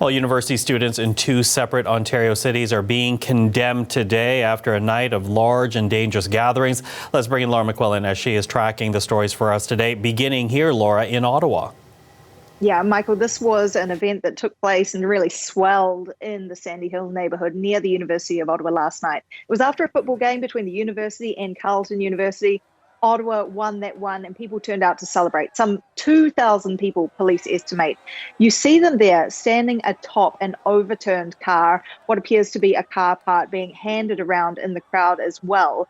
Well, university students in two separate Ontario cities are being condemned today after a night of large and dangerous gatherings. Let's bring in Laura McQuillan as she is tracking the stories for us today, beginning here, Laura, in Ottawa. Yeah, Michael, this was an event that took place and really swelled in the Sandy Hill neighbourhood near the University of Ottawa last night. It was after a football game between the university and Carleton University. Ottawa won that one and people turned out to celebrate. Some 2,000 people, police estimate. You see them there standing atop an overturned car, what appears to be a car part being handed around in the crowd as well.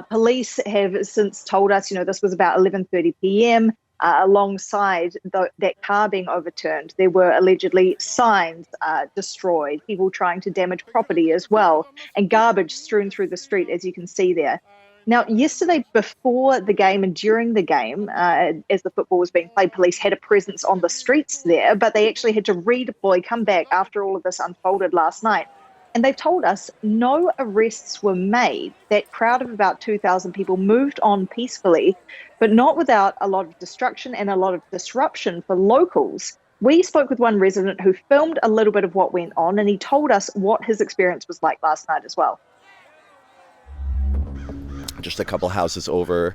Police have since told us, this was about 11:30 p.m. Alongside that car being overturned, there were allegedly signs destroyed, people trying to damage property as well, and garbage strewn through the street, as you can see there. Now, yesterday, before the game and during the game, as the football was being played, police had a presence on the streets there, but they actually had to redeploy, come back after all of this unfolded last night. And they've told us no arrests were made. That crowd of about 2,000 people moved on peacefully, but not without a lot of destruction and a lot of disruption for locals. We spoke with one resident who filmed a little bit of what went on, and he told us what his experience was like last night as well. Just a couple houses over,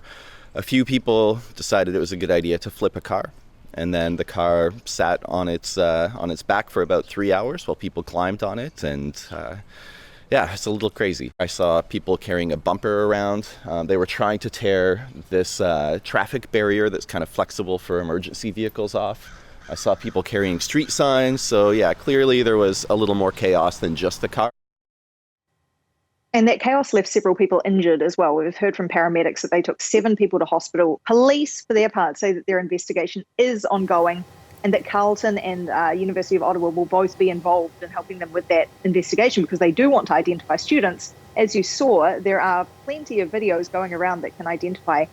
a few people decided it was a good idea to flip a car. And then the car sat on its back for about 3 hours while people climbed on it. And yeah, it's a little crazy. I saw people carrying a bumper around. They were trying to tear this traffic barrier that's kind of flexible for emergency vehicles off. I saw people carrying street signs. So yeah, clearly there was a little more chaos than just the car. And that chaos left several people injured as well. We've heard from paramedics that they took 7 people to hospital. Police, for their part, say that their investigation is ongoing and that Carleton and University of Ottawa will both be involved in helping them with that investigation because they do want to identify students. As you saw, there are plenty of videos going around that can identify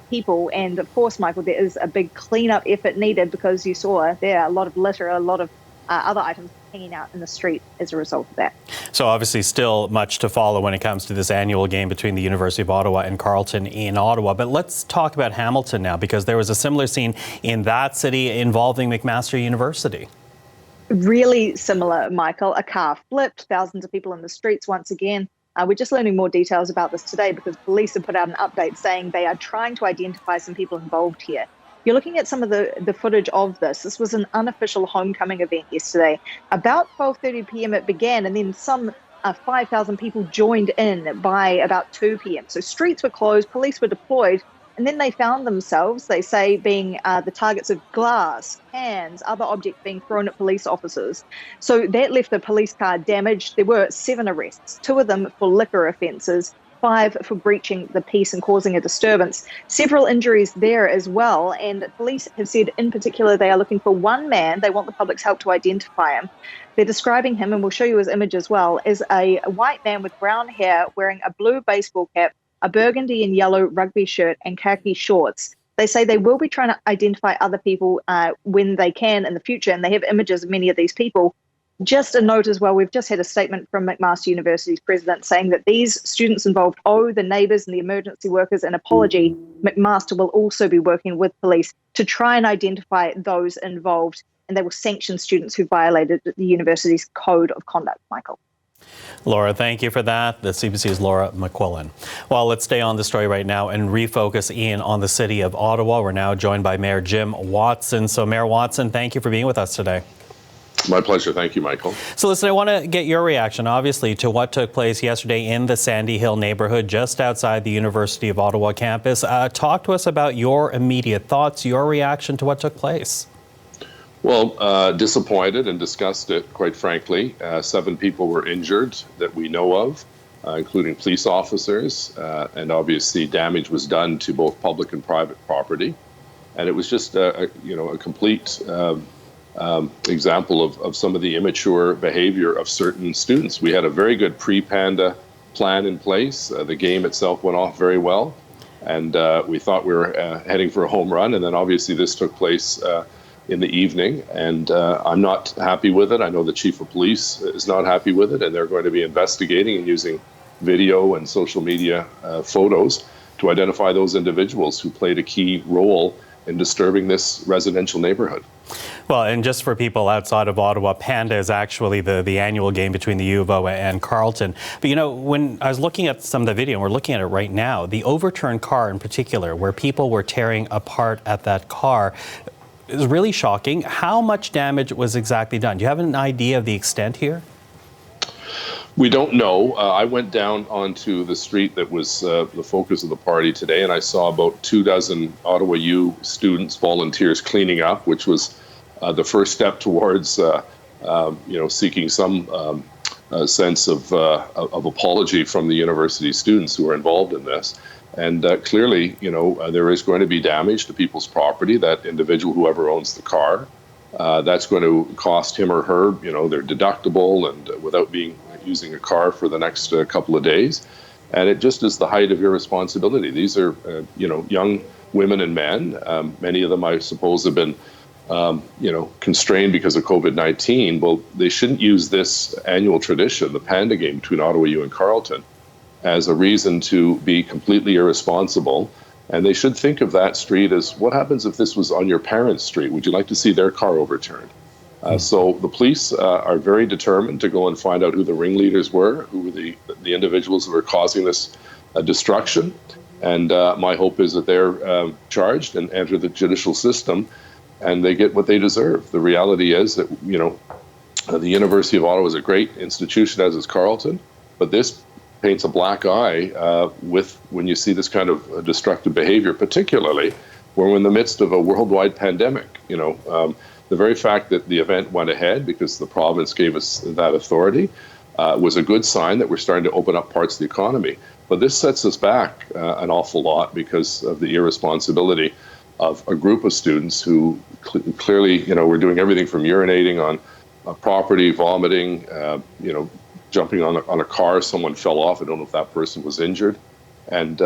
people. And of course, Michael, there is a big cleanup effort needed because you saw there are a lot of litter, a lot of other items hanging out in the street as a result of that. So obviously still much to follow when it comes to this annual game between the University of Ottawa and Carleton in Ottawa. But let's talk about Hamilton now, because there was a similar scene in that city involving McMaster University. Really similar, Michael. A car flipped, thousands of people in the streets once again. We're just learning more details about this today because police have put out an update saying they are trying to identify some people involved here. You're looking at some of the footage of this. This was an unofficial homecoming event yesterday. About 12:30 p.m. it began, and then some 5,000 people joined in by about 2 p.m. So streets were closed, police were deployed, and then they found themselves, they say, being the targets of glass, cans, other objects being thrown at police officers. So that left the police car damaged. There were 7 arrests, 2 of them for liquor offences, 5 for breaching the peace and causing a disturbance. Several injuries there as well, and police have said in particular they are looking for one man. They want the public's help to identify him. They're describing him, and we'll show you his image as well, as a white man with brown hair wearing a blue baseball cap, a burgundy and yellow rugby shirt and khaki shorts. They say they will be trying to identify other people when they can in the future, and they have images of many of these people. Just a note as well, we've just had a statement from McMaster University's president saying that these students involved owe the neighbours and the emergency workers an apology. McMaster will also be working with police to try and identify those involved, and they will sanction students who violated the university's code of conduct, Michael. Laura, thank you for that. The CBC's Laura McQuillan. Well, let's stay on the story right now and refocus in on the city of Ottawa. We're now joined by Mayor Jim Watson. So, Mayor Watson, thank you for being with us today. My pleasure. Thank you, Michael. So listen, I want to get your reaction, obviously, to what took place yesterday in the Sandy Hill neighborhood just outside the University of Ottawa campus. Talk to us about your immediate thoughts, your reaction to what took place. Well, disappointed and disgusted, quite frankly. 7 people were injured that we know of, including police officers, and obviously damage was done to both public and private property. And it was just a complete example of some of the immature behavior of certain students. We had a very good pre-Panda plan in place. The game itself went off very well, and we thought we were heading for a home run. And then obviously this took place in the evening, and I'm not happy with it. I know the chief of police is not happy with it, and they're going to be investigating and using video and social media photos to identify those individuals who played a key role in disturbing this residential neighborhood. Well, and just for people outside of Ottawa, Panda is actually the annual game between the U of O and Carleton. But you know, when I was looking at some of the video, and we're looking at it right now, the overturned car in particular, where people were tearing apart at that car, is really shocking. How much damage was exactly done? Do you have an idea of the extent here? We don't know. I went down onto the street that was the focus of the party today, and I saw about 24 Ottawa U students, volunteers, cleaning up, which was the first step towards, seeking some sense of apology from the university students who are involved in this. And clearly, there is going to be damage to people's property. That individual, whoever owns the car, that's going to cost him or her, their deductible, and without using a car for the next couple of days. And it just is the height of irresponsibility. These are, young women and men. Many of them, I suppose, have been, constrained because of COVID-19. Well, they shouldn't use this annual tradition, the Panda game between Ottawa U and Carleton, as a reason to be completely irresponsible. And they should think of that street as, what happens if this was on your parents' street? Would you like to see their car overturned? So the police are very determined to go and find out who the ringleaders were, who were the individuals who were causing this destruction. And my hope is that they're charged and enter the judicial system, and they get what they deserve. The reality is that, the University of Ottawa is a great institution, as is Carleton, but this paints a black eye when you see this kind of destructive behavior, particularly when we're in the midst of a worldwide pandemic. The very fact that the event went ahead because the province gave us that authority was a good sign that we're starting to open up parts of the economy. But this sets us back an awful lot because of the irresponsibility of a group of students who clearly, were doing everything from urinating on property, vomiting, jumping on a car, someone fell off. I don't know if that person was injured, and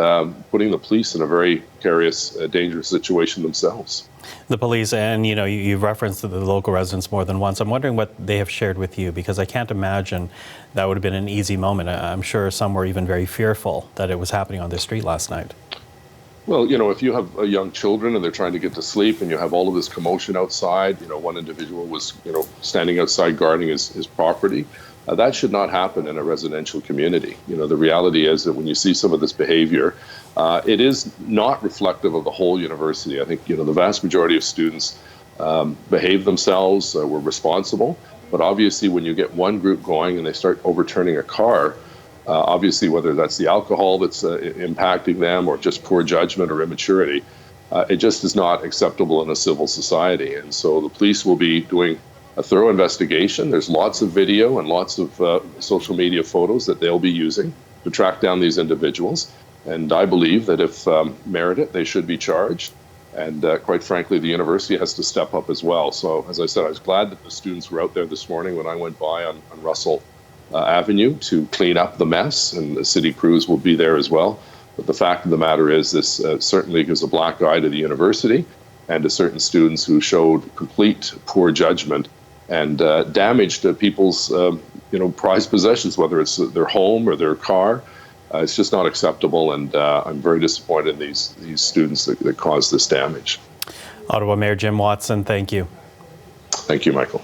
putting the police in a very precarious, dangerous situation themselves. The police, and you've referenced the local residents more than once. I'm wondering what they have shared with you, because I can't imagine that would have been an easy moment. I'm sure some were even very fearful that it was happening on their street last night. Well, if you have young children and they're trying to get to sleep and you have all of this commotion outside, one individual was, standing outside guarding his property. That should not happen in a residential community. The reality is that when you see some of this behavior, it is not reflective of the whole university. I think, the vast majority of students behave themselves, were responsible. But obviously, when you get one group going and they start overturning a car, obviously, whether that's the alcohol that's impacting them or just poor judgment or immaturity, it just is not acceptable in a civil society. And so the police will be doing a thorough investigation. There's lots of video and lots of social media photos that they'll be using to track down these individuals. And I believe that if merited, they should be charged. And quite frankly, the university has to step up as well. So as I said, I was glad that the students were out there this morning when I went by on Russell Avenue to clean up the mess, and the city crews will be there as well. But the fact of the matter is this certainly gives a black eye to the university and to certain students who showed complete poor judgment and damage to people's prized possessions, whether it's their home or their car. It's just not acceptable, and I'm very disappointed in these students that caused this damage. Ottawa Mayor Jim Watson, thank you. Thank you, Michael.